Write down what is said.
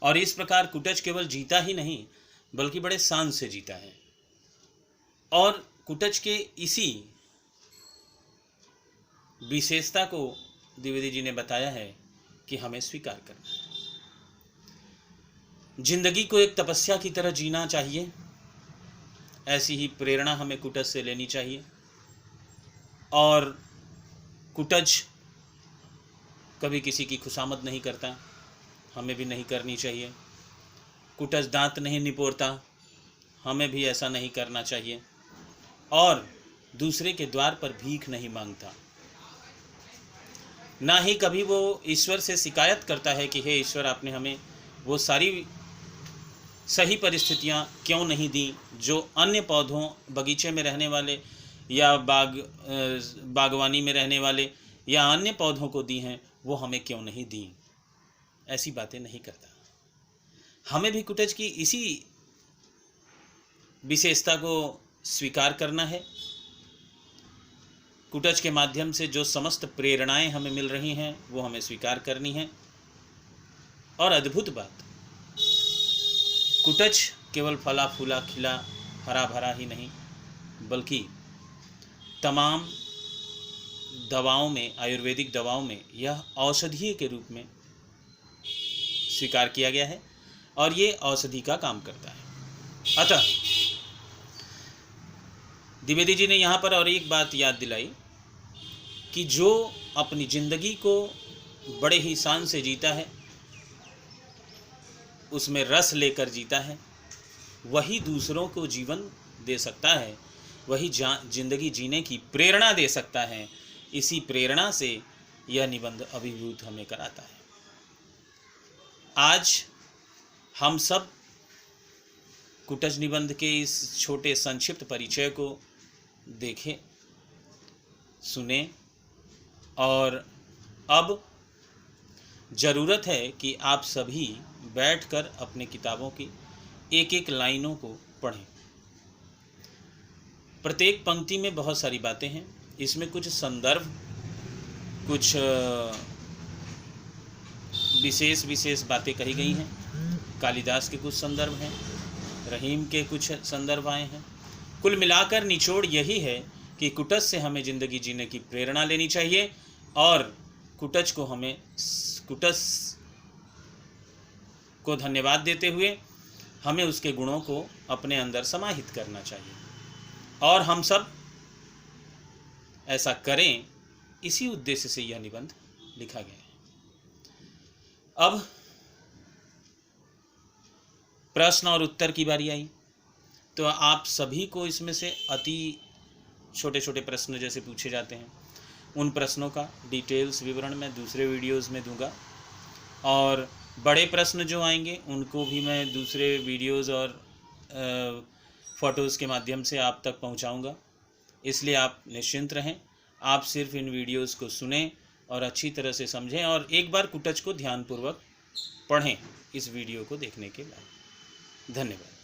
और इस प्रकार कुटच केवल जीता ही नहीं बल्कि बड़े शान से जीता है। और कुटच के इसी विशेषता को द्विवेदी जी ने बताया है कि हमें स्वीकार करना है। जिंदगी को एक तपस्या की तरह जीना चाहिए, ऐसी ही प्रेरणा हमें कुटच से लेनी चाहिए। और कुटच कभी किसी की खुशामद नहीं करता, हमें भी नहीं करनी चाहिए। कुटच दांत नहीं निपोड़ता, हमें भी ऐसा नहीं करना चाहिए। और दूसरे के द्वार पर भीख नहीं मांगता, ना ही कभी वो ईश्वर से शिकायत करता है कि हे ईश्वर, आपने हमें वो सारी सही परिस्थितियाँ क्यों नहीं दी जो अन्य पौधों, बगीचे में रहने वाले या बागवानी में रहने वाले या अन्य पौधों को दी हैं, वो हमें क्यों नहीं दी। ऐसी बातें नहीं करता। हमें भी कुटच की इसी विशेषता को स्वीकार करना है। कुटच के माध्यम से जो समस्त प्रेरणाएं हमें मिल रही हैं वो हमें स्वीकार करनी है। और अद्भुत बात, कुटच केवल फला फूला खिला हरा भरा ही नहीं बल्कि तमाम दवाओं में, आयुर्वेदिक दवाओं में यह औषधीय के रूप में स्वीकार किया गया है और ये औषधि का काम करता है। अतः द्विवेदी जी ने यहाँ पर और एक बात याद दिलाई कि जो अपनी जिंदगी को बड़े ही शान से जीता है, उसमें रस लेकर जीता है, वही दूसरों को जीवन दे सकता है, वही जिंदगी जीने की प्रेरणा दे सकता है। इसी प्रेरणा से यह निबंध अभिभूत हमें कराता है। आज हम सब कुटच निबंध के इस छोटे संक्षिप्त परिचय को देखें, सुने और अब ज़रूरत है कि आप सभी बैठकर अपने किताबों की एक एक लाइनों को पढ़ें। प्रत्येक पंक्ति में बहुत सारी बातें हैं, इसमें कुछ संदर्भ, कुछ विशेष बातें कही गई हैं। कालिदास के कुछ संदर्भ हैं, रहीम के कुछ संदर्भ आए हैं। कुल मिलाकर निचोड़ यही है कि कुटच से हमें ज़िंदगी जीने की प्रेरणा लेनी चाहिए और कुटच को धन्यवाद देते हुए हमें उसके गुणों को अपने अंदर समाहित करना चाहिए। और हम सब ऐसा करें, इसी उद्देश्य से यह निबंध लिखा गया है। अब प्रश्न और उत्तर की बारी आई, तो आप सभी को इसमें से अति छोटे छोटे प्रश्न जैसे पूछे जाते हैं, उन प्रश्नों का डिटेल्स विवरण मैं दूसरे वीडियोस में दूंगा और बड़े प्रश्न जो आएंगे उनको भी मैं दूसरे वीडियोस और फ़ोटोज़ के माध्यम से आप तक पहुंचाऊंगा। इसलिए आप निश्चिंत रहें, आप सिर्फ इन वीडियोस को सुनें और अच्छी तरह से समझें और एक बार कुटच को ध्यानपूर्वक पढ़ें इस वीडियो को देखने के बाद। धन्यवाद।